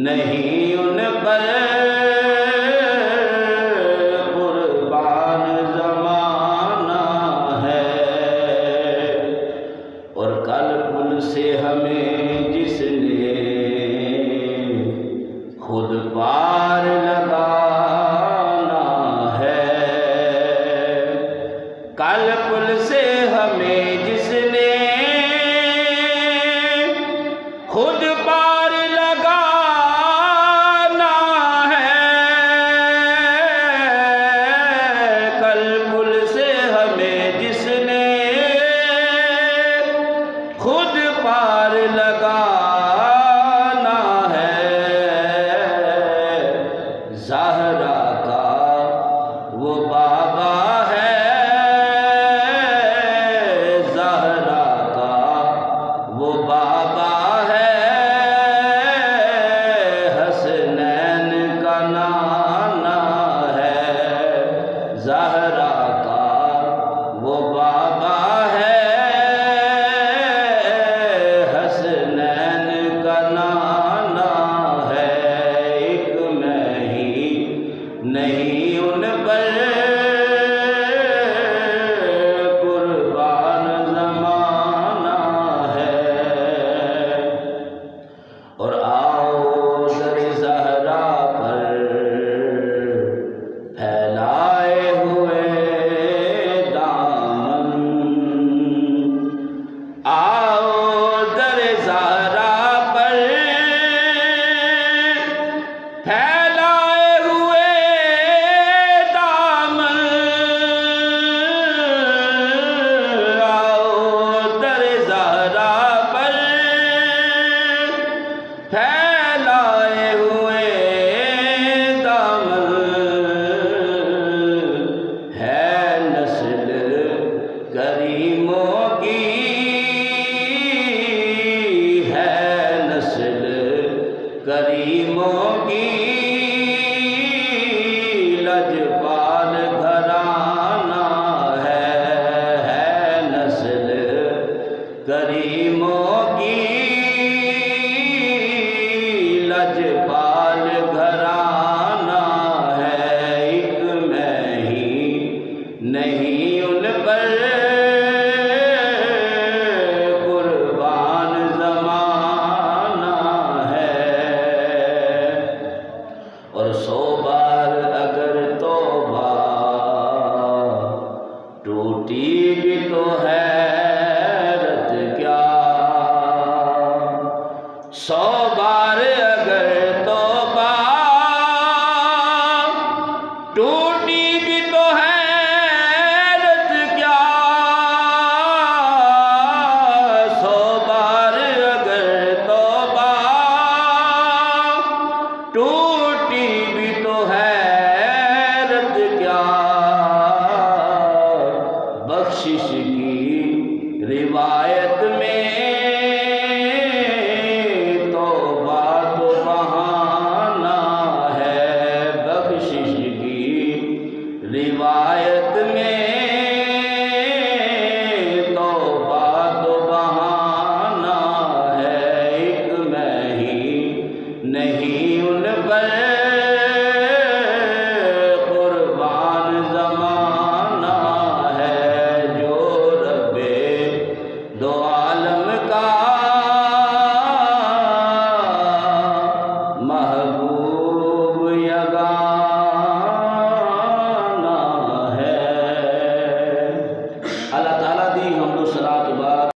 नहीं उन पर कुर्बान ज़माना है। और कल पुल से हमें जिसने खुद पार लगाना है, कल पुल से हमें जिसने खुद पार लगाना है, कल पुल से हमें जिसने खुद पार लगाना है, ज़हरा का वो बाबा है, ज़हरा का वो बाबा है, हसनैन का नाना है, ज़हरा का वो बाबा है, हसनैन का नाना है। एक मैं ही नहीं उन पर कुर्बान ज़माना है। और आओ दर ज़हरा पर फैलाए हुए दामन, आओ दर ज़हरा पर फैलाए हुए दामन, आओ दर ज़हरा पर फैलाए हुए दामन, है नस्ल करीमों की, है नस्ल करीमों की, लजपाल घराना है नस्ल करीमों की, लजपाल घराना है। एक मैं ही नहीं उन पर कुर्बान ज़माना है। और 100 बार अगर तौबा टूटी भी तो हैरत क्या, 100 बार अगर तौबा टूटी भी तो हैरत क्या, 100 बार अगर तौबा टूटी भी तो हैरत क्या, बख्शिश की रिवायत में तौबा तो बहाना है, बख्शिश की रिवायत में तौबा तो बहाना है। एक मैं ही नहीं